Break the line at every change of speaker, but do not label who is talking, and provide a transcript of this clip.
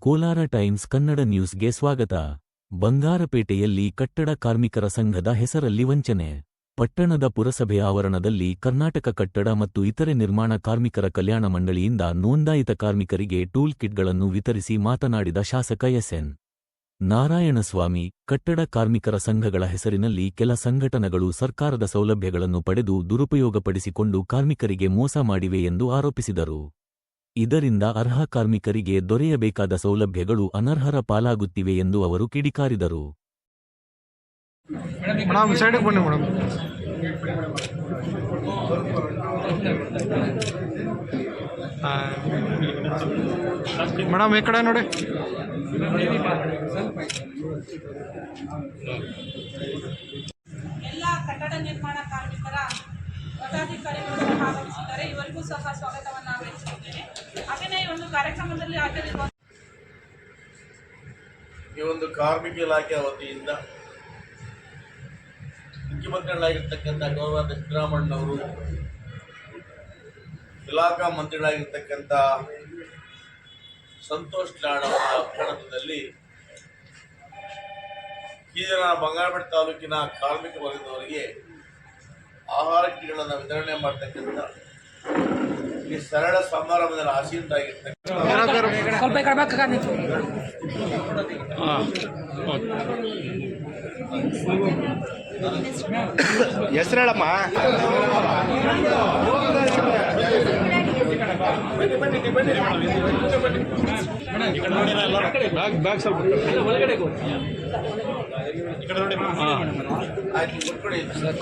Kolar times Kannada ನ್ಯೂಸ್ಗೆ ಸ್ವಾಗತ. ಬಂಗಾರಪೇಟೆಯಲ್ಲಿ ಕಟ್ಟಡ ಕಾರ್ಮಿಕರ ಸಂಘದ ಹೆಸರಲ್ಲಿ ವಂಚನೆ. ಪಟ್ಟಣದ ಪುರಸಭೆ ಆವರಣದಲ್ಲಿ ಕರ್ನಾಟಕ ಕಟ್ಟಡ ಮತ್ತು ಇತರೆ ನಿರ್ಮಾಣ ಕಾರ್ಮಿಕರ ಕಲ್ಯಾಣ ಮಂಡಳಿಯಿಂದ ನೋಂದಾಯಿತ ಕಾರ್ಮಿಕರಿಗೆ ಟೂಲ್ ಕಿಟ್ಗಳನ್ನು ವಿತರಿಸಿ ಮಾತನಾಡಿದ ಶಾಸಕ ಎಸ್.ಎನ್. ನಾರಾಯಣಸ್ವಾಮಿ, ಕಟ್ಟಡ ಕಾರ್ಮಿಕರ ಸಂಘಗಳ ಹೆಸರಿನಲ್ಲಿ ಕೆಲ ಸಂಘಟನೆಗಳು ಸರ್ಕಾರದ ಸೌಲಭ್ಯಗಳನ್ನು ಪಡೆದು ದುರುಪಯೋಗಪಡಿಸಿಕೊಂಡು ಕಾರ್ಮಿಕರಿಗೆ ಮೋಸ ಮಾಡಿವೆ ಎಂದು ಆರೋಪಿಸಿದರು. ಇದರಿಂದ ಅರ್ಹ ಕಾರ್ಮಿಕರಿಗೆ ದೊರೆಯಬೇಕಾದ ಸೌಲಭ್ಯಗಳು ಅನರ್ಹರ ಪಾಲಾಗುತ್ತಿವೆ ಎಂದು ಅವರು ಕಿಡಿಕಾರಿದರು.
ಮೇಡಮ್ ಈ ಕಡೆ ನೋಡಿ.
ಎಲ್ಲ ಕಟ್ಟಡ ನಿರ್ಮಾಣ ಕಾರ್ಮಿಕರ ಪದಾಧಿಕಾರಿಗಳು ಭಾಗವಹಿಸಿದ್ದಾರೆ. ಇವರಿಗೂ ಸಹ ಸ್ವಾಗತವನ್ನು ಬಯಸುತ್ತೇನೆ. ಹಾಗೆಯೇ ಈ ಒಂದು ಕಾರ್ಯಕ್ರಮದಲ್ಲಿ ಹಾಜರಿರುವ
ಈ ಒಂದು ಕಾರ್ಮಿಕ ಇಲಾಖೆಯ ವತಿಯಿಂದ ಮುಖ್ಯಮಂತ್ರಿಗಳಾಗಿರ್ತಕ್ಕಂಥ ಗೌರವಾದ ಸಿದ್ದರಾಮಣ್ಣವರು, ಇಲಾಖಾ ಮಂತ್ರಿಗಳಾಗಿರ್ತಕ್ಕಂಥ ಸಂತೋಷ್ ಲಾಡ್ ಅವರ ಆಧ್ವರ್ಯದಲ್ಲಿ ಈ ದಿನ ಬಂಗಾರಪೇಟೆ ತಾಲೂಕಿನ ಕಾರ್ಮಿಕ ವರ್ಗದವರಿಗೆ ಆಹಾರ ಕಿಟ್ಗಳನ್ನು ವಿತರಣೆ ಮಾಡ್ತಕ್ಕಂಥ ಈ ಸರಳ ಸಮಾರಂಭದಲ್ಲಿ ಆಸೀನರಾಗಿರ್ತಕ್ಕಂಥ
ಹೆಸರು ಹೇಳಮ್ಮ. ಬ್ಯಾಗ್ ಸ್ವಲ್ಪ
ಆಯ್ತು,